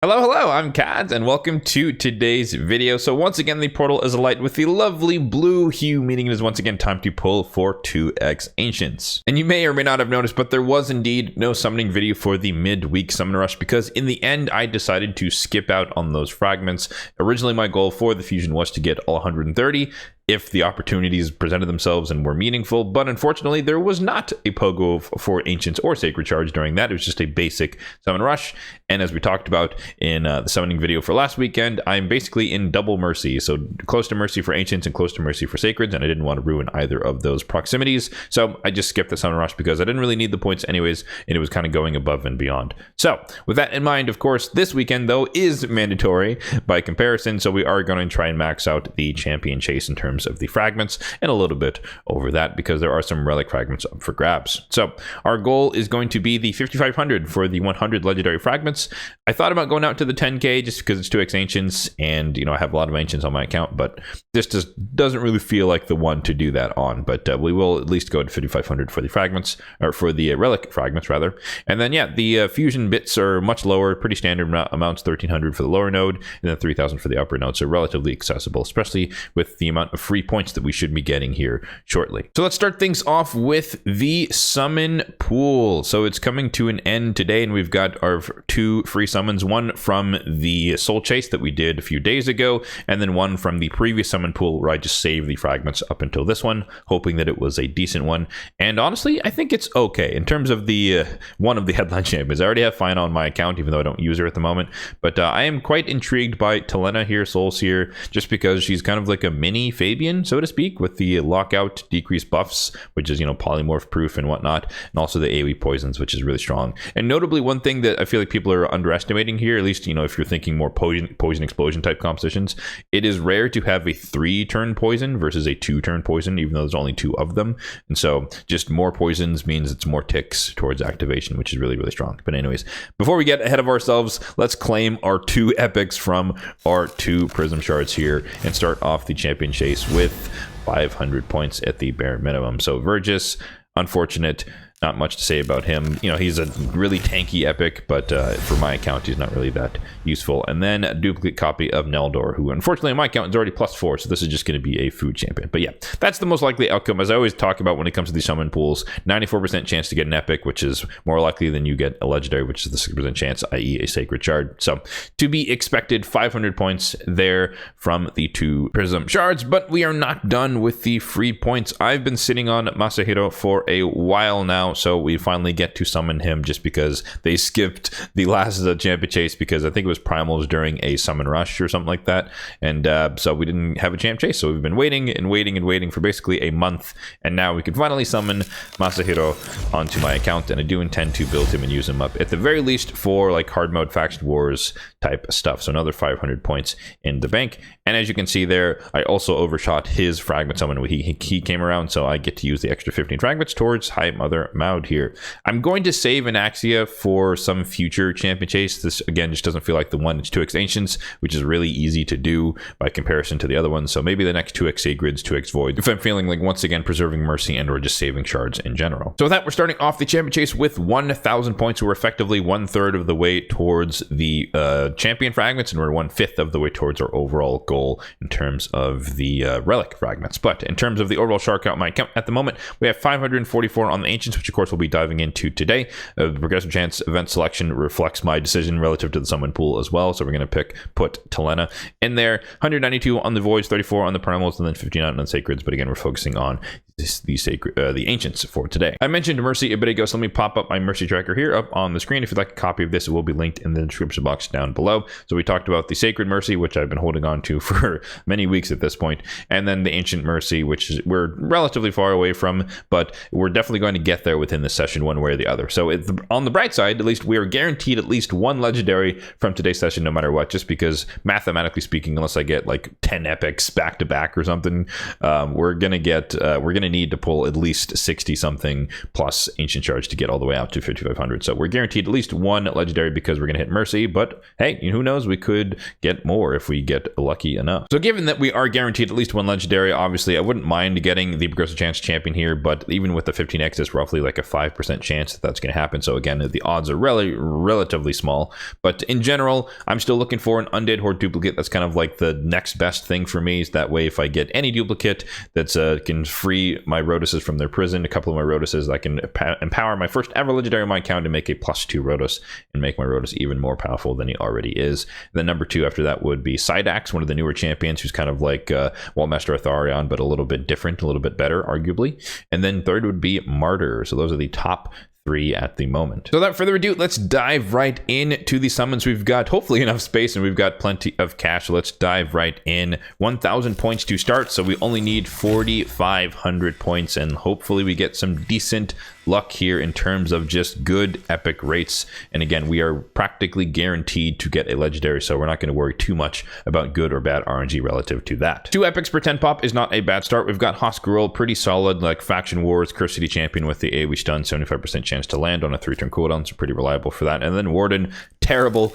Hello, I'm Kads, and welcome to today's video. So once again, the portal is alight with the lovely blue hue, meaning it is once again time to pull for 2x Ancients. And you may or may not have noticed, but there was indeed no summoning video for the midweek summon rush, because in the end, I decided to skip out on those fragments. Originally, my goal for the fusion was to get all 130, if the opportunities presented themselves and were meaningful, but unfortunately there was not a POGO for Ancients or Sacred Shards during that. It was just a basic summon rush, and as we talked about in the summoning video for last weekend, I'm basically in double mercy, so close to mercy for Ancients and close to mercy for Sacreds, and I didn't want to ruin either of those proximities, so I just skipped the summon rush because I didn't really need the points anyways, and it was kind of going above and beyond. So with that in mind, of course, this weekend though is mandatory by comparison, so we are going to try and max out the champion chase in terms of the fragments and a little bit over that, because there are some relic fragments up for grabs. So our goal is going to be the 5500 for the 100 legendary fragments. I thought about going out to the 10k just because it's 2x Ancients, and you know, I have a lot of Ancients on my account, but this just doesn't really feel like the one to do that on. But we will at least go to 5500 for the fragments, or for the relic fragments rather. And then yeah, the fusion bits are much lower, pretty standard amounts, 1300 for the lower node and then 3000 for the upper node, so relatively accessible, especially with the amount of free points that we should be getting here shortly. So let's start things off with the summon pool. So it's coming to an end today, and we've got our 2 free summons, one from the soul chase that we did a few days ago, and then one from the previous summon pool where I just saved the fragments up until this one, hoping that it was a decent one. And honestly, I think it's okay in terms of the one of the headline champions. I already have Fina on my account, even though I don't use her at the moment, but I am quite intrigued by Talena here, Souls here, just because she's kind of like a mini Fabian, so to speak, with the lockout decrease buffs, which is, you know, polymorph proof and whatnot, and also the AoE poisons, which is really strong. And notably, one thing that I feel like people are underestimating here, at least, you know, if you're thinking more poison explosion type compositions, it is rare to have a 3-turn poison versus a 2-turn poison, even though there's only 2 of them. And so just more poisons means it's more ticks towards activation, which is really, really strong. But anyways, before we get ahead of ourselves, let's claim our 2 epics from our 2 prism shards here and start off the champion chase with 500 points at the bare minimum. So Vergis, unfortunate, not much to say about him. You know, he's a really tanky epic, but for my account, he's not really that useful. And then a duplicate copy of Neldor, who unfortunately on my account is already +4, so this is just going to be a food champion. But yeah, that's the most likely outcome. As I always talk about when it comes to these summon pools, 94% chance to get an epic, which is more likely than you get a legendary, which is the 6% chance, i.e. a sacred shard. So to be expected, 500 points there from the 2 prism shards, but we are not done with the free points. I've been sitting on Masahiro for a while now, so we finally get to summon him, just because they skipped the last champion chase because I think it was primals during a summon rush or something like that, and so we didn't have a champ chase. So we've been waiting and waiting and waiting for basically a month, and now we can finally summon Masahiro onto my account, and I do intend to build him and use him up at the very least for like hard mode faction wars type stuff. So another 500 points in the bank. And as you can see there, I also overshot his fragment summon when he came around, so I get to use the extra 15 fragments towards High Mother Maud here. I'm going to save an Axia for some future champion chase. This again just doesn't feel like the one. It's 2x Ancients, which is really easy to do by comparison to the other ones. So maybe the next 2x Sacreds, 2x Voids, if I'm feeling like once again preserving mercy and or just saving shards in general. So with that, we're starting off the champion chase with 1,000 points. We're effectively 1/3 of the way towards the champion fragments, and we're 1/5 of the way towards our overall goal in terms of the relic fragments. But in terms of the overall shard count, my account at the moment, we have 544 on the Ancients, which of course we'll be diving into today. The progressive chance event selection reflects my decision relative to the summon pool as well, so we're going to put Talena in there. 192 on the Voids, 34 on the primals, and then 59 on the Sacreds. But again, we're focusing on the Ancients for today. I mentioned Mercy a bit ago, so let me pop up my Mercy tracker here up on the screen. If you'd like a copy of this, it will be linked in the description box down below. So we talked about the Sacred Mercy, which I've been holding on to for many weeks at this point, and then the Ancient Mercy, which is, we're relatively far away from, but we're definitely going to get there within the session one way or the other. So on the bright side, at least we are guaranteed at least 1 legendary from today's session, no matter what, just because mathematically speaking, unless I get like 10 epics back to back or something, we're gonna to need to pull at least 60 something plus Ancient Shards to get all the way out to 5500. So we're guaranteed at least one legendary because we're going to hit Mercy, but hey, who knows, we could get more if we get lucky enough. So given that we are guaranteed at least one legendary, obviously I wouldn't mind getting the Progressive Chance Champion here, but even with the 15x, it's roughly like a 5% chance that that's going to happen. So again, the odds are relatively small, but in general, I'm still looking for an Undead Horde duplicate. That's kind of like the next best thing for me. Is that way, if I get any duplicate that's can free my Rotuses from their prison, a couple of my Rotuses, I can empower my first ever legendary mind count to make a +2 Rotus and make my Rotus even more powerful than he already is. Then number 2 after that would be Sidax, one of the newer champions, who's kind of like Wallmaster Atharion, but a little bit different, a little bit better, arguably. And then third would be Martyr. So those are the top 3 at the moment. So without further ado, let's dive right into the summons. We've got hopefully enough space and we've got plenty of cash. Let's dive right in. 1,000 points to start, so we only need 4,500 points, and hopefully we get some decent luck here in terms of just good epic rates. And again, we are practically guaranteed to get a legendary, so we're not going to worry too much about good or bad RNG relative to that. 2 epics per 10 pop is not a bad start. We've got Hosgurl, pretty solid, like Faction Wars, Curse City Champion with the AoE stun, 75% chance to land on a 3-turn cooldown, so pretty reliable for that. And then Warden, terrible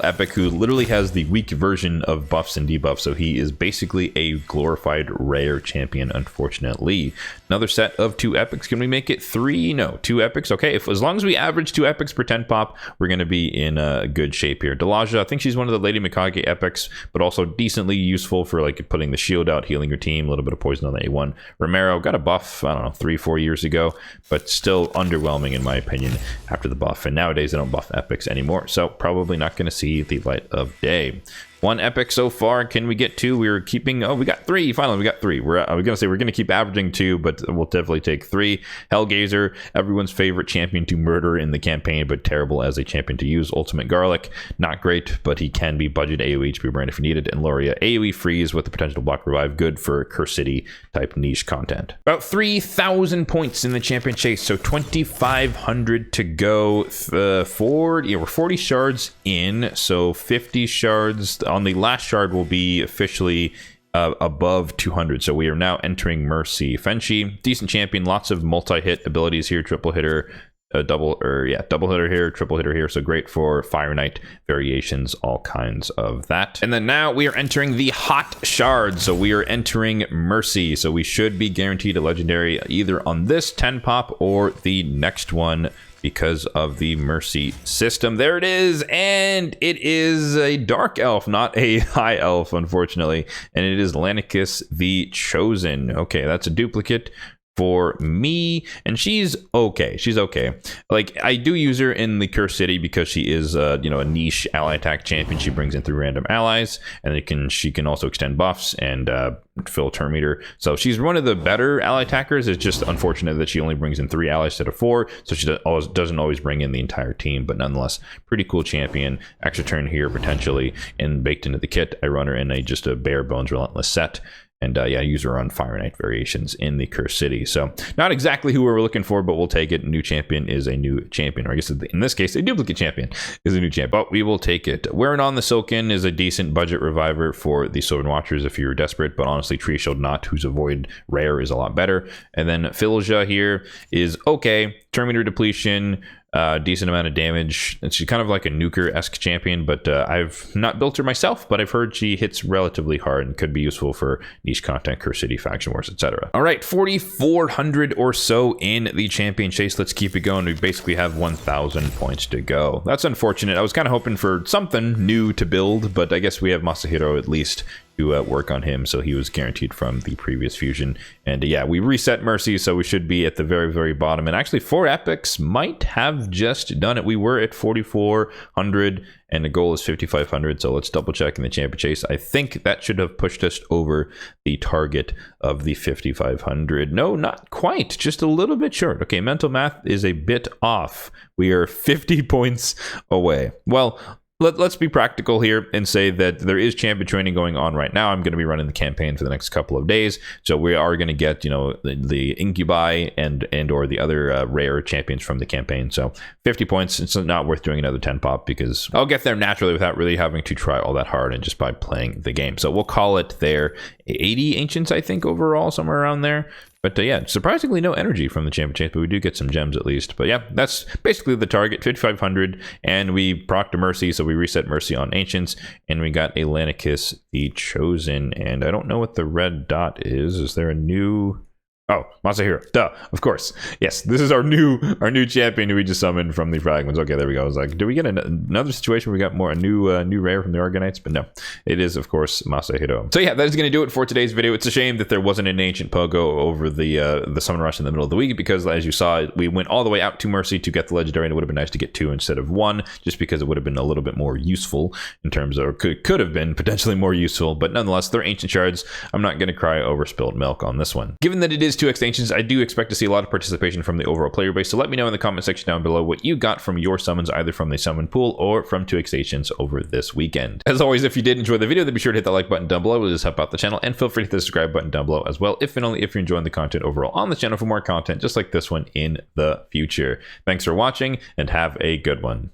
epic, who literally has the weak version of buffs and debuffs, so he is basically a glorified rare champion, unfortunately. Another set of 2 epics. Can we make it 3? No, 2 epics. Okay, as long as we average 2 epics per 10 pop, we're going to be in a good shape here. Delaja, I think she's one of the Lady Mikage epics, but also decently useful for like putting the shield out, healing your team, a little bit of poison on the A1. Romero got a buff, I don't know, 3-4 years ago, but still underwhelming in my opinion after the buff. And nowadays they don't buff epics anymore, so probably not going to see the light of day. 1 epic so far. Can we get 2? We were keeping, oh, we got 3. Finally, we got 3. I was going to say we're going to keep averaging 2, but we'll definitely take 3. Hellgazer, everyone's favorite champion to murder in the campaign, but terrible as a champion to use. Ultimate Garlic, not great, but he can be budget AoE HP brand if you need it. And Loria, AoE freeze with the potential block revive, good for Curse City type niche content. About 3,000 points in the champion chase, so 2,500 to go. We're 40 shards in, so 50 shards on the last shard will be officially above 200, so we are now entering Mercy. Fenshi, decent champion, lots of multi-hit abilities here, triple hitter, double hitter here, triple hitter here, so great for Fire Knight variations, all kinds of that. And then now we are entering the hot shards, so we are entering Mercy, so we should be guaranteed a legendary either on this 10 pop or the next one, because of the Mercy system. There it is, and it is a dark elf, not a high elf, unfortunately, and it is Lanicus the Chosen. Okay, that's a duplicate for me, and she's okay. Like, I do use her in the Curse City because she is a niche ally attack champion. She brings in 3 random allies, and she can also extend buffs and fill turn meter, so she's one of the better ally attackers. It's just unfortunate that she only brings in 3 allies instead of 4, so she doesn't always bring in the entire team, but nonetheless pretty cool champion. Extra turn here potentially, and baked into the kit I run her in just a bare bones relentless set. And yeah, use her on Fire Knight variations in the Curse City. So not exactly who we were looking for, but we'll take it. New champion is a new champion, or I guess in this case, a duplicate champion is a new champ, but we will take it. Wearing on the Silken is a decent budget reviver for the Sylvan Watchers if you're desperate, but honestly, Tree Shield not, whose avoid rare is a lot better. And then Filja here is okay. Turn meter depletion, decent amount of damage. And she's kind of like a nuker-esque champion, but I've not built her myself, but I've heard she hits relatively hard and could be useful for niche content, Curse City, Faction Wars, etc. All right, 4,400 or so in the champion chase. Let's keep it going. We basically have 1,000 points to go. That's unfortunate. I was kind of hoping for something new to build, but I guess we have Masahiro at least to work on him, so he was guaranteed from the previous fusion. And yeah, we reset Mercy, so we should be at the very, very bottom. And actually 4 epics might have just done it. We were at 4,400 and the goal is 5,500, so let's double check in the champion chase. I think that should have pushed us over the target of the 5,500. No, not quite, just a little bit short. Okay, mental math is a bit off. We are 50 points away. Well, let's be practical here and say that there is champion training going on right now. I'm going to be running the campaign for the next couple of days, so we are going to get the incubi and or the other rare champions from the campaign. So 50 points. It's not worth doing another 10 pop because I'll get there naturally without really having to try all that hard and just by playing the game. So we'll call it there 80 ancients, I think, overall, somewhere around there. But yeah, surprisingly no energy from the champion chase, but we do get some gems at least. But yeah, that's basically the target, 5,500, and we procced a Mercy, so we reset Mercy on Ancients, and we got Atlanticus the Chosen, and I don't know what the red dot is. Is there a new... Oh, Masahiro. Duh, of course. Yes, this is our new champion who we just summoned from the fragments. Okay, there we go. I was like, do we get another situation where we got a new rare from the Argonites? But no, it is, of course, Masahiro. So yeah, that is going to do it for today's video. It's a shame that there wasn't an ancient Pogo over the summon rush in the middle of the week, because as you saw, we went all the way out to Mercy to get the legendary, and it would have been nice to get 2 instead of 1, just because it would have been a little bit more useful in terms of, or could have been potentially more useful. But nonetheless, they're ancient shards. I'm not going to cry over spilled milk on this one. Given that it is 2x Ancients, I do expect to see a lot of participation from the overall player base, so let me know in the comment section down below what you got from your summons, either from the summon pool or from 2x Ancients over this weekend. As always, if you did enjoy the video, then be sure to hit that like button down below. It will just help out the channel, and feel free to hit the subscribe button down below as well, if and only if you're enjoying the content overall on the channel, for more content just like this one in the future. Thanks for watching, and have a good one.